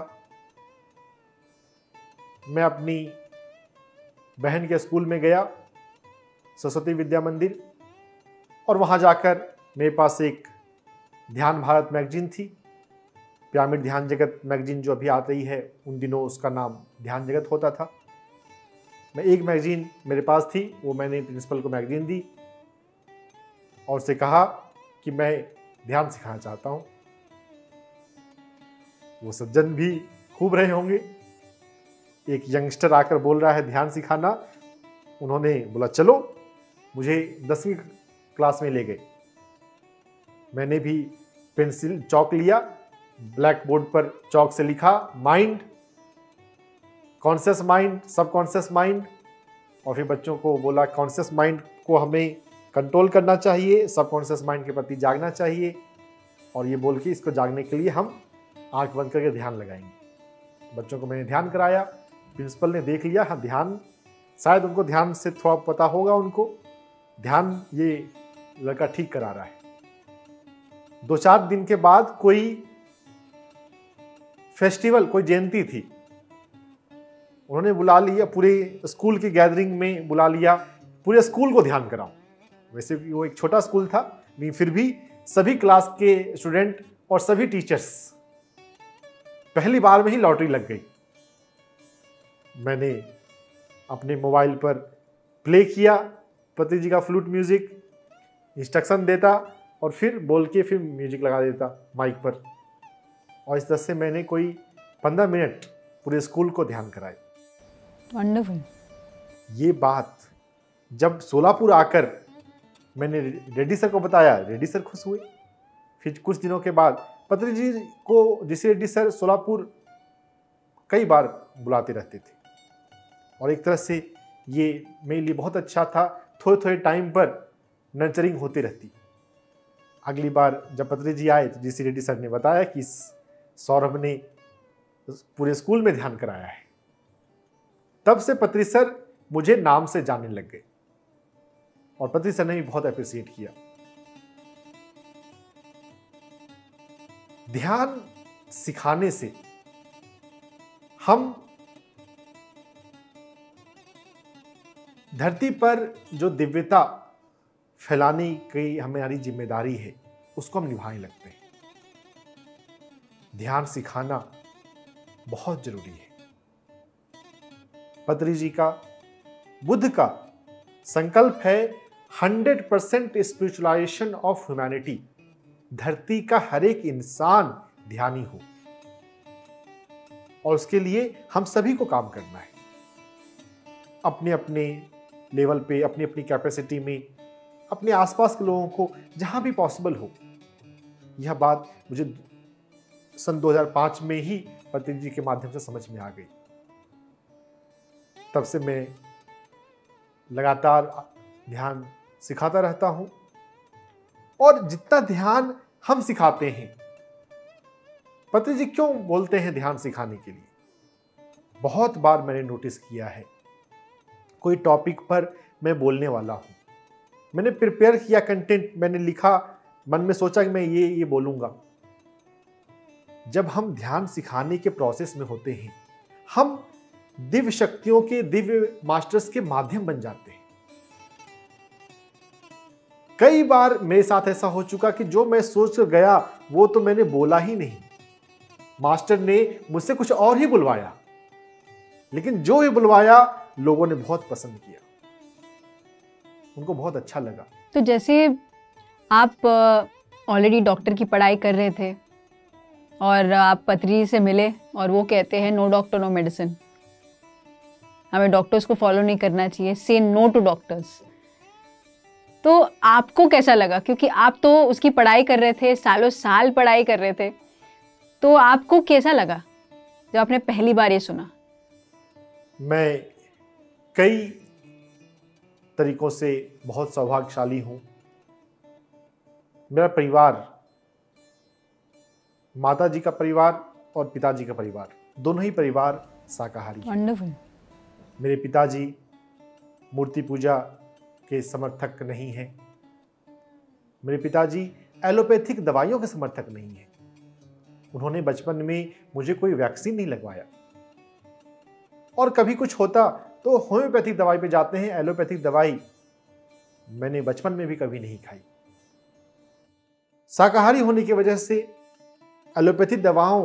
मैं अपनी बहन के स्कूल में गया, सरस्वती विद्या मंदिर, और वहां जाकर मेरे पास एक ध्यान भारत मैगजीन थी, पिरामिड ध्यान जगत मैगजीन जो अभी आ रही है, उन दिनों उसका नाम ध्यान जगत होता था। मैं एक मैगजीन मेरे पास थी, वो मैंने प्रिंसिपल को मैगजीन दी और उससे कहा कि मैं ध्यान सिखाना चाहता हूं। वो सज्जन भी खूब रहे होंगे, एक यंगस्टर आकर बोल रहा है ध्यान सिखाना। उन्होंने बोला चलो, मुझे 10वीं क्लास में ले गए। मैंने भी पेंसिल चौक लिया, ब्लैक बोर्ड पर चौक से लिखा माइंड, कॉन्शियस माइंड, सब कॉन्शियस माइंड, और फिर बच्चों को बोला कॉन्शियस माइंड को हमें कंट्रोल करना चाहिए, सब कॉन्शियस माइंड के प्रति जागना चाहिए, और ये बोल के इसको जागने के लिए हम आंख बंद करके ध्यान लगाएंगे। बच्चों को मैंने ध्यान कराया, प्रिंसिपल ने देख लिया, हाँ ध्यान, शायद उनको ध्यान से थोड़ा पता होगा, उनको ध्यान ये लड़का ठीक करा रहा है। 2-4 दिन के बाद कोई फेस्टिवल, कोई जयंती थी, उन्होंने बुला लिया, पूरे स्कूल की गैदरिंग में बुला लिया, पूरे स्कूल को ध्यान कराओ। वैसे भी वो एक छोटा स्कूल था, लेकिन फिर भी सभी क्लास के स्टूडेंट और सभी टीचर्स, पहली बार में ही लॉटरी लग गई। मैंने अपने मोबाइल पर प्ले किया पति जी का फ्लूट म्यूजिक, इंस्ट्रक्शन देता और फिर बोल के फिर म्यूजिक लगा देता माइक पर, और इस तरह से मैंने कोई 15 मिनट पूरे स्कूल को ध्यान कराए। वंडरफुल। ये बात जब सोलापुर आकर मैंने रेड्डी सर को बताया, रेड्डी सर खुश हुए। फिर कुछ दिनों के बाद पत्री जी को जिसे रेड्डी सर सोलापुर कई बार बुलाते रहते थे, और एक तरह से ये मेरे लिए बहुत अच्छा था, थोड़े थोड़े टाइम पर नर्चरिंग होती रहती। अगली बार जब पत्री जी आए तो जीसी रेड्डी सर ने बताया कि सौरभ ने पूरे स्कूल में ध्यान कराया है। तब से पत्री सर मुझे नाम से जानने लग गए, और पत्री सर ने भी बहुत अप्रिशिएट किया। ध्यान सिखाने से हम धरती पर जो दिव्यता फैलाने की हमारी जिम्मेदारी है, उसको हम निभाने लगते हैं। ध्यान सिखाना बहुत जरूरी है। पत्री जी का, बुद्ध का संकल्प है 100% स्पिरिचुअलाइजेशन ऑफ ह्यूमैनिटी। धरती का हर एक इंसान ध्यानी हो, और उसके लिए हम सभी को काम करना है। अपने अपने लेवल पे, अपनी अपनी कैपेसिटी में, अपने आसपास के लोगों को जहां भी पॉसिबल हो। यह बात मुझे सन 2005 में ही पत्री जी के माध्यम से समझ में आ गई। तब से मैं लगातार ध्यान सिखाता रहता हूं, और जितना ध्यान हम सिखाते हैं, पत्री जी क्यों बोलते हैं ध्यान सिखाने के लिए, बहुत बार मैंने नोटिस किया है। कोई टॉपिक पर मैं बोलने वाला हूं, मैंने प्रिपेयर किया कंटेंट, मैंने लिखा, मन में सोचा कि मैं ये बोलूंगा, जब हम ध्यान सिखाने के प्रोसेस में होते हैं, हम दिव्य शक्तियों के दिव्य मास्टर्स के माध्यम बन जाते हैं। कई बार मेरे साथ ऐसा हो चुका कि जो मैं सोच कर गया वो तो मैंने बोला ही नहीं, मास्टर ने मुझसे कुछ और ही बुलवाया, लेकिन जो ही बुलवाया लोगों ने बहुत पसंद किया, उनको बहुत अच्छा लगा। तो जैसे आप ऑलरेडी डॉक्टर की पढ़ाई कर रहे थे और आप पत्री से मिले और वो कहते हैं नो डॉक्टर नो मेडिसिन, हमें डॉक्टर्स को फॉलो नहीं करना चाहिए, से नो टू डॉक्टर्स, तो आपको कैसा लगा? क्योंकि आप तो उसकी पढ़ाई कर रहे थे, सालों साल पढ़ाई कर रहे थे, तो आपको कैसा लगा जब आपने पहली बार ये सुना? मैं कई तरीकों से बहुत सौभाग्यशाली हूं। मेरा परिवार, माता जी का परिवार और पिताजी का परिवार, दोनों ही परिवार शाकाहारी हैं। वंडरफुल। मेरे पिताजी मूर्ति पूजा के समर्थक नहीं हैं। मेरे पिताजी एलोपैथिक दवाइयों के समर्थक नहीं हैं। उन्होंने बचपन में मुझे कोई वैक्सीन नहीं लगवाया, और कभी कुछ होता तो होम्योपैथिक दवाई पे जाते हैं। एलोपैथिक दवाई मैंने बचपन में भी कभी नहीं खाई। शाकाहारी होने की वजह से, एलोपैथिक दवाओं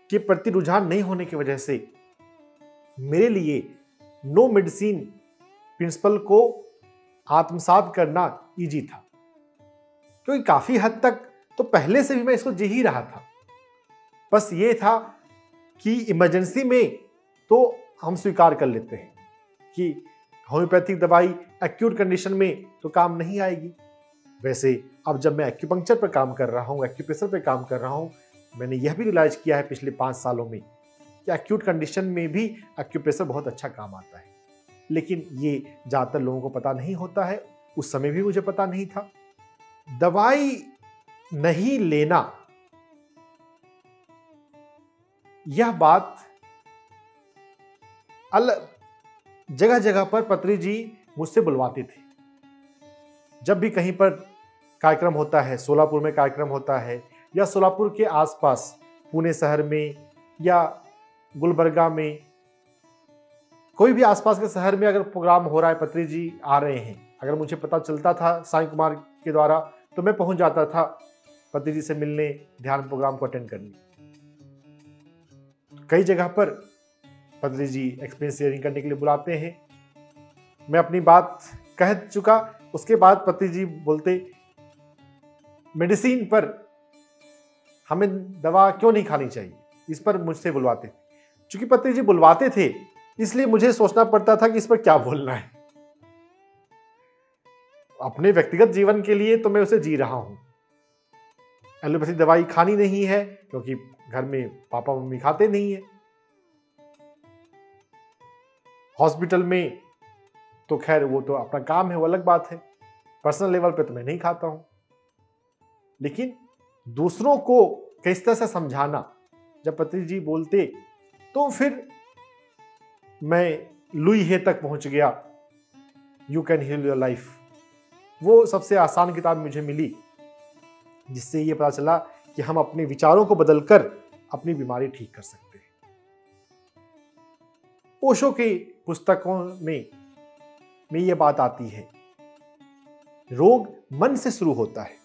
के प्रति रुझान नहीं होने की वजह से मेरे लिए नो मेडिसिन प्रिंसिपल को आत्मसात करना इजी था, क्योंकि काफी हद तक तो पहले से भी मैं इसको जी ही रहा था। बस ये था कि इमरजेंसी में तो हम स्वीकार कर लेते हैं कि होम्योपैथिक दवाई एक्यूट कंडीशन में तो काम नहीं आएगी। वैसे अब जब मैं एक्यूपंक्चर पर काम कर रहा हूँ, एक्यूप्रेशर पर काम कर रहा हूँ, मैंने यह भी रियलाइज किया है पिछले 5 सालों में कि एक्यूट कंडीशन में भी एक्यूप्रेशर बहुत अच्छा काम आता है। लेकिन ये ज़्यादातर लोगों को पता नहीं होता है, उस समय भी मुझे पता नहीं था। दवाई नहीं लेना, यह बात अलग जगह जगह पर पत्री जी मुझसे बुलवाते थे। जब भी कहीं पर कार्यक्रम होता है, सोलापुर में कार्यक्रम होता है या सोलापुर के आसपास पुणे शहर में या गुलबर्गा में, कोई भी आसपास के शहर में अगर प्रोग्राम हो रहा है, पत्री जी आ रहे हैं, अगर मुझे पता चलता था साईं कुमार के द्वारा, तो मैं पहुंच जाता था पत्री जी से मिलने, ध्यान प्रोग्राम को अटेंड करने। कई जगह पर पत्री जी एक्सपीरियंस शेयरिंग करने के लिए बुलाते हैं। मैं अपनी बात कह चुका, उसके बाद पत्री जी बोलते मेडिसिन पर हमें दवा क्यों नहीं खानी चाहिए, इस पर मुझसे बुलवाते। चूंकि पत्री जी बुलवाते थे इसलिए मुझे सोचना पड़ता था कि इस पर क्या बोलना है। अपने व्यक्तिगत जीवन के लिए तो मैं उसे जी रहा हूं। एलोपैथिक दवाई खानी नहीं है क्योंकि घर में पापा मम्मी खाते नहीं है। हॉस्पिटल में तो खैर वो तो अपना काम है, वो अलग बात है। पर्सनल लेवल पे तो मैं नहीं खाता हूं। लेकिन दूसरों को किस तरह से समझाना, जब पत्री जी बोलते तो फिर मैं लुई हे तक पहुंच गया, you can heal your life. वो सबसे आसान किताब मुझे मिली जिससे ये पता चला कि हम अपने विचारों को बदलकर अपनी बीमारी ठीक कर सकते हैं। ओशो की पुस्तकों में ये बात आती है, रोग मन से शुरू होता है,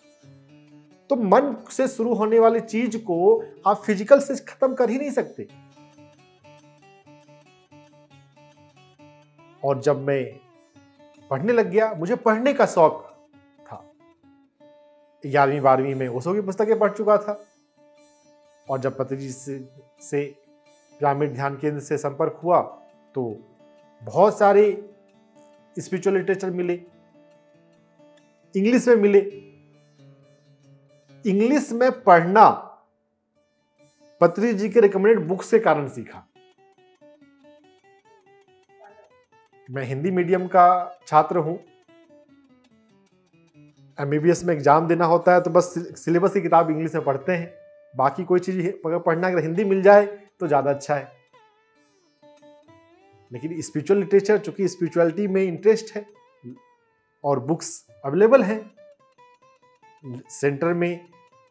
तो मन से शुरू होने वाली चीज को आप फिजिकल से खत्म कर ही नहीं सकते। और जब मैं पढ़ने लग गया, मुझे पढ़ने का शौक था। 11वीं 12वीं में ओशो की पुस्तकें पढ़ चुका था, और जब पत्री जी से पिरामिड ध्यान केंद्र से संपर्क हुआ तो बहुत सारे स्पिरिचुअल लिटरेचर मिले, इंग्लिश में मिले। इंग्लिश में पढ़ना पत्री जी के रिकमेंडेड बुक्स के कारण सीखा। मैं हिंदी मीडियम का छात्र हूं। एमबीबीएस में एग्जाम देना होता है तो बस सिलेबस की किताब इंग्लिश में पढ़ते हैं, बाकी कोई चीज अगर पढ़ना अगर हिंदी मिल जाए तो ज्यादा अच्छा है। लेकिन स्पिरिचुअल लिटरेचर, चूंकि स्पिरिचुअलिटी में इंटरेस्ट है और बुक्स अवेलेबल हैं सेंटर में,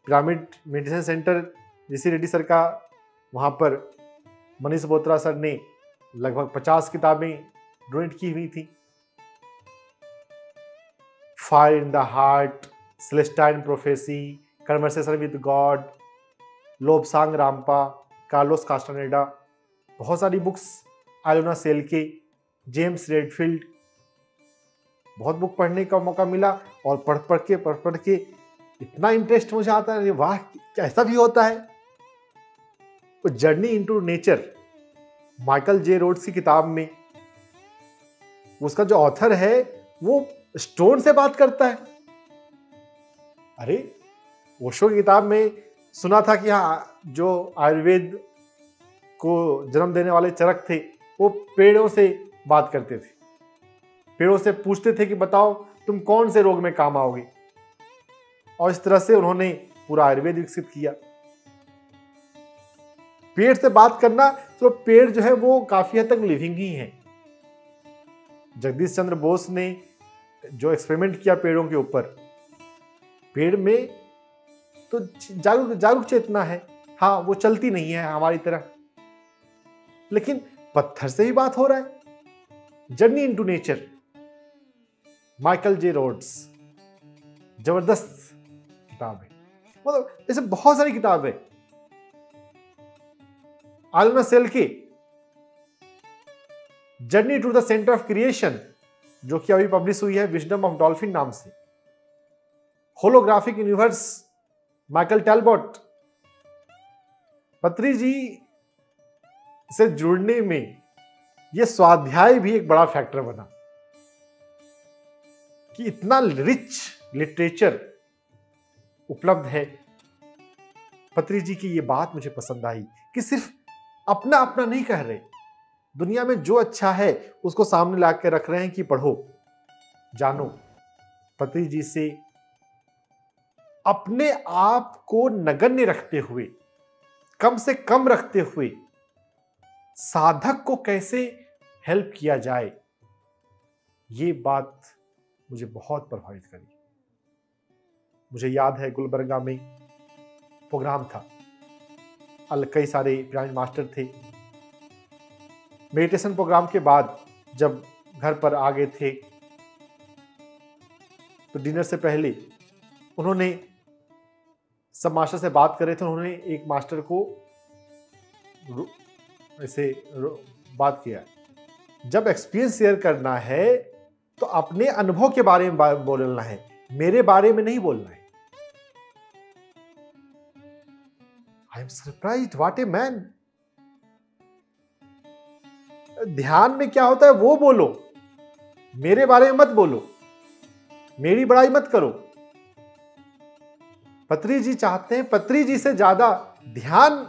पिरामिड मेडिटेशन सेंटर ऋषि रेड्डी सर का वहाँ पर मनीष बोत्रा सर ने लगभग 50 किताबें डोनेट की हुई थी। Fire in the Heart, Celestine Prophecy, Conversation with God, Lobsang Rampa, Carlos Castaneda, बहुत सारी books, Alona Selke, James Redfield, बहुत बुक पढ़ने का मौका मिला। और पढ़ पढ़ के इतना इंटरेस्ट मुझे आता है, वाह क्या ऐसा भी होता है। तो journey into nature, Michael J Rhodes की किताब में उसका जो ऑथर है वो स्टोन से बात करता है। अरे ओशो की किताब में सुना था कि हाँ, जो आयुर्वेद को जन्म देने वाले चरक थे वो पेड़ों से बात करते थे, पेड़ों से पूछते थे कि बताओ तुम कौन से रोग में काम आओगे, और इस तरह से उन्होंने पूरा आयुर्वेद विकसित किया। पेड़ से बात करना, तो पेड़ जो है वो काफी हद तक लिविंग ही है। जगदीश चंद्र बोस ने जो एक्सपेरिमेंट किया पेड़ों के ऊपर, पेड़ में तो जागरूक चेतना है, हाँ वो चलती नहीं है हमारी तरह, लेकिन पत्थर से ही बात हो रहा है। Journey into nature, Michael J Roads, जबरदस्त किताब है। मतलब ऐसे बहुत सारी किताब है। Alona Selke, Journey to the Centre of Creation, जो कि अभी पब्लिश हुई है विजडम ऑफ डॉल्फिन नाम से। Holographic Universe, Michael Talbot. Patri ji से जुड़ने में यह स्वाध्याय भी एक बड़ा फैक्टर बना कि इतना रिच लिटरेचर उपलब्ध है। पत्री जी की यह बात मुझे पसंद आई कि सिर्फ अपना अपना नहीं कह रहे, दुनिया में जो अच्छा है उसको सामने ला के रख रहे हैं कि पढ़ो, जानो। पत्री जी से अपने आप को नगण्य रखते हुए, कम से कम रखते हुए साधक को कैसे हेल्प किया जाए, ये बात मुझे बहुत प्रभावित करी। मुझे याद है गुलबर्गा में प्रोग्राम था, कई सारे पिरामिड मास्टर थे। मेडिटेशन प्रोग्राम के बाद जब घर पर आ गए थे तो डिनर से पहले उन्होंने सब मास्टर से बात कर रहे थे। उन्होंने एक मास्टर को ऐसे बात किया, जब एक्सपीरियंस शेयर करना है तो अपने अनुभव के बारे में बोलना है, मेरे बारे में नहीं बोलना है। I am surprised, what a man. ध्यान में क्या होता है वो बोलो, मेरे बारे में मत बोलो, मेरी बड़ाई मत करो। पत्री जी चाहते हैं, पत्री जी से ज्यादा ध्यान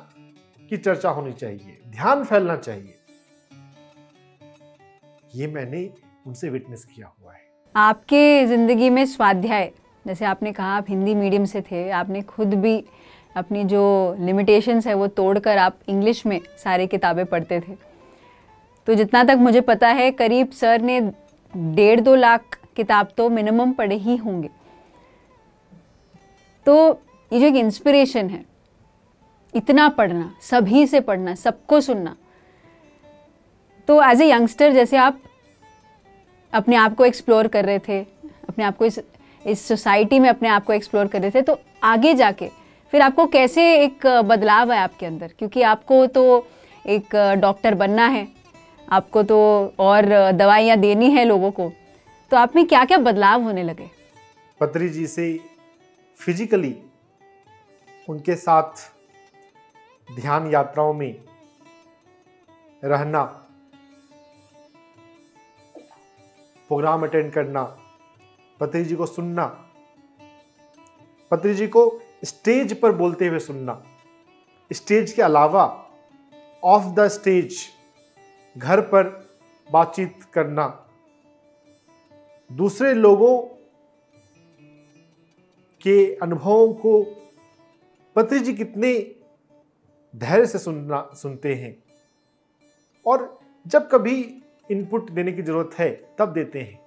की चर्चा होनी चाहिए, ध्यान फैलना चाहिए। ये मैंने उनसे विटनेस किया हुआ है। आपके जिंदगी में स्वाध्याय, जैसे आपने कहा आप हिंदी मीडियम से थे, आपने खुद भी अपनी जो लिमिटेशंस है वो तोड़कर आप इंग्लिश में सारी किताबें पढ़ते थे। तो जितना तक मुझे पता है करीब सर ने 1.5-2 लाख किताब तो मिनिमम पढ़े ही होंगे। तो ये जो एक इंस्पिरेशन है, इतना पढ़ना, सभी से पढ़ना, सबको सुनना, तो एज ए यंगस्टर जैसे आप अपने आप को एक्सप्लोर कर रहे थे, अपने आप को इस सोसाइटी में अपने आप को एक्सप्लोर कर रहे थे, तो आगे जाके फिर आपको कैसे एक बदलाव है आपके अंदर? क्योंकि आपको तो एक डॉक्टर बनना है, आपको तो और दवाइयाँ देनी है लोगों को, तो आप में क्या क्या बदलाव होने लगे? पत्री जी से फिजिकली उनके साथ ध्यान यात्राओं में रहना, प्रोग्राम अटेंड करना, पत्री जी को सुनना, पत्री जी को स्टेज पर बोलते हुए सुनना, स्टेज के अलावा ऑफ द स्टेज घर पर बातचीत करना, दूसरे लोगों के अनुभवों को पत्री जी कितने धैर्य से सुनते हैं, और जब कभी इनपुट देने की जरूरत है तब देते हैं।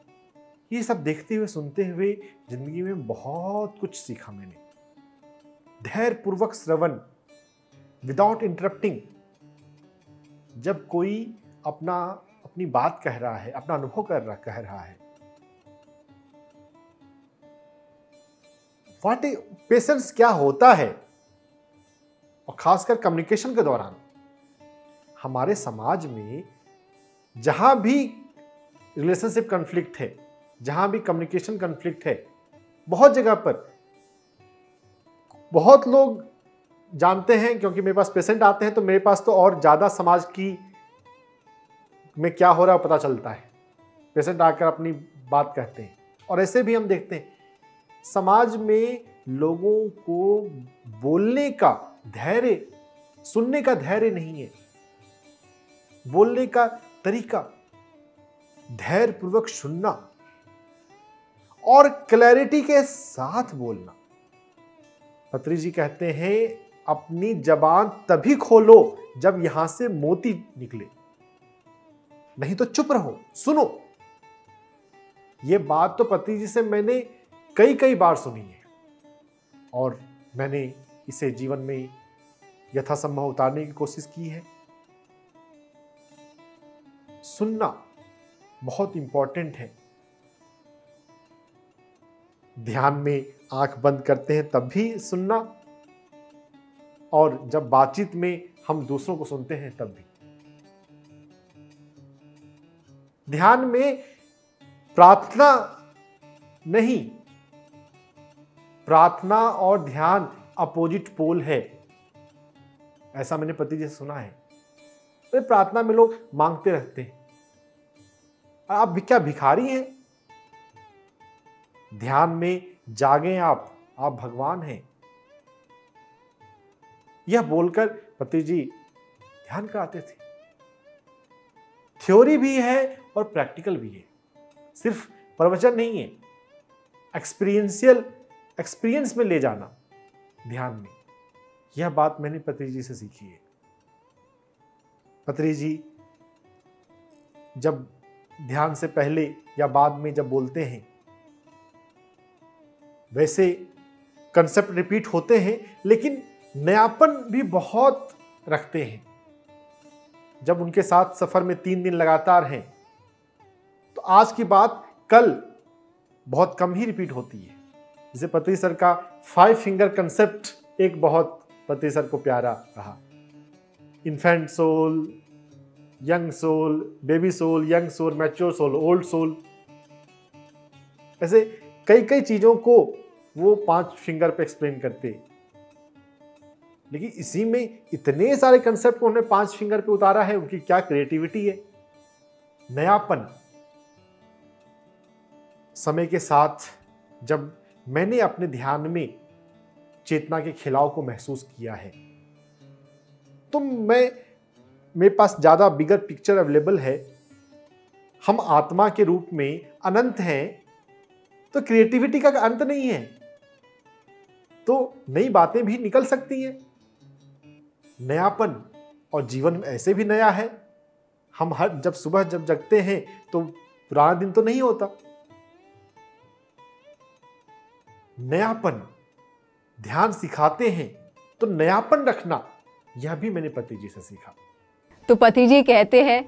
ये सब देखते हुए सुनते हुए जिंदगी में बहुत कुछ सीखा मैंने। धैर्य पूर्वक श्रवण, विदाउट इंटरप्टिंग। जब कोई अपनी बात कह रहा है, अपना अनुभव कह रहा है, पेशेंस क्या होता है, और खासकर कम्युनिकेशन के दौरान हमारे समाज में जहां भी रिलेशनशिप कॉन्फ्लिक्ट है, जहां भी कम्युनिकेशन कॉन्फ्लिक्ट है, बहुत जगह पर बहुत लोग जानते हैं, क्योंकि मेरे पास पेशेंट आते हैं तो मेरे पास तो और ज़्यादा समाज की में क्या हो रहा है पता चलता है। पेशेंट आकर अपनी बात कहते हैं, और ऐसे भी हम देखते हैं समाज में लोगों को बोलने का धैर्य, सुनने का धैर्य नहीं है। बोलने का तरीका, धैर्यपूर्वक सुनना और क्लैरिटी के साथ बोलना। पत्री जी कहते हैं अपनी जबान तभी खोलो जब यहां से मोती निकले, नहीं तो चुप रहो, सुनो। यह बात तो पत्री जी से मैंने कई बार सुनी है, और मैंने इसे जीवन में यथासंभव उतारने की कोशिश की है। सुनना बहुत इंपॉर्टेंट है। ध्यान में आंख बंद करते हैं तब भी सुनना, और जब बातचीत में हम दूसरों को सुनते हैं तब भी। ध्यान में प्रार्थना नहीं, प्रार्थना और ध्यान अपोजिट पोल है, ऐसा मैंने पति जी से सुना है। तो प्रार्थना में लोग मांगते रहते हैं, आप क्या भिखारी हैं? ध्यान में जागें, आप भगवान हैं। यह बोलकर पति जी ध्यान कराते थे। थ्योरी भी है और प्रैक्टिकल भी है, सिर्फ प्रवचन नहीं है, एक्सपीरियंस में ले जाना ध्यान में। यह बात मैंने पत्री जी से सीखी है। पत्री जी जब ध्यान से पहले या बाद में जब बोलते हैं, वैसे कंसेप्ट रिपीट होते हैं, लेकिन नयापन भी बहुत रखते हैं। जब उनके साथ सफर में 3 दिन लगातार हैं, तो आज की बात कल बहुत कम ही रिपीट होती है। जैसे पत्री सर का 5 फिंगर कंसेप्ट एक बहुत पत्री सर को प्यारा रहा। Infant soul, young soul, baby soul, young soul, mature soul, old soul, ऐसे कई चीजों को वो 5 फिंगर पे एक्सप्लेन करते। लेकिन इसी में इतने सारे कंसेप्ट को उन्होंने 5 फिंगर पे उतारा है। उनकी क्या क्रिएटिविटी है, नयापन। समय के साथ जब मैंने अपने ध्यान में चेतना के खिलाव को महसूस किया है, तो मेरे पास ज्यादा बिगर पिक्चर अवेलेबल है। हम आत्मा के रूप में अनंत हैं, तो क्रिएटिविटी का अंत नहीं है, तो नई बातें भी निकल सकती हैं। नयापन, और जीवन ऐसे भी नया है। हम जब सुबह जगते हैं तो पुराना दिन तो नहीं होता। नयापन, ध्यान सिखाते हैं तो नयापन रखना, यह भी मैंने पति जी से सीखा। तो पति जी कहते हैं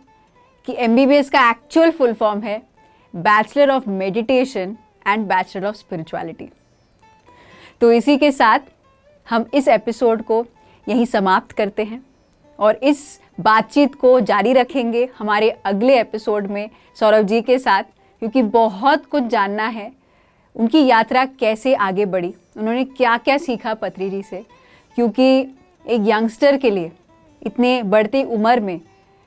कि MBBS का एक्चुअल फुल फॉर्म है bachelor of meditation and bachelor of spirituality. तो इसी के साथ हम इस एपिसोड को यहीं समाप्त करते हैं, और इस बातचीत को जारी रखेंगे हमारे अगले एपिसोड में सौरभ जी के साथ, क्योंकि बहुत कुछ जानना है। उनकी यात्रा कैसे आगे बढ़ी, उन्होंने क्या क्या सीखा पत्री जी से, क्योंकि एक यंगस्टर के लिए इतने बढ़ती उम्र में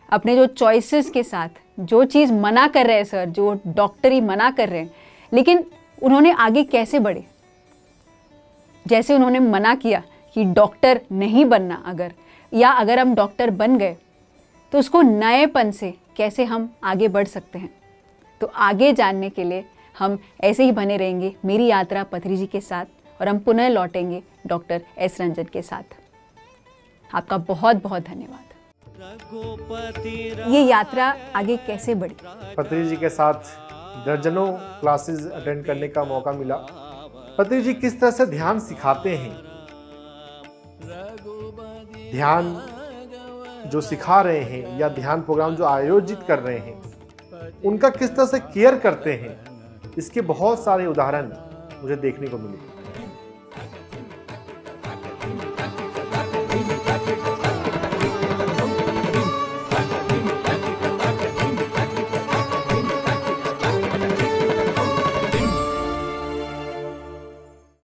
अपने जो चॉइसेस के साथ जो चीज़ मना कर रहे हैं सर, जो डॉक्टरी मना कर रहे हैं, लेकिन उन्होंने आगे कैसे बढ़े। जैसे उन्होंने मना किया कि डॉक्टर नहीं बनना, अगर हम डॉक्टर बन गए तो उसको नएपन से कैसे हम आगे बढ़ सकते हैं। तो आगे जानने के लिए हम ऐसे ही बने रहेंगे मेरी यात्रा पत्री जी के साथ, और हम पुनः लौटेंगे डॉक्टर एस रंजन के साथ। आपका बहुत बहुत धन्यवाद। ये यात्रा आगे कैसे बढ़ी? पत्री जी के साथ दर्जनों क्लासेस अटेंड करने का मौका मिला। पत्री जी किस तरह से ध्यान सिखाते हैं, ध्यान जो सिखा रहे हैं या ध्यान प्रोग्राम जो आयोजित कर रहे हैं उनका किस तरह से केयर करते हैं, इसके बहुत सारे उदाहरण मुझे देखने को मिले।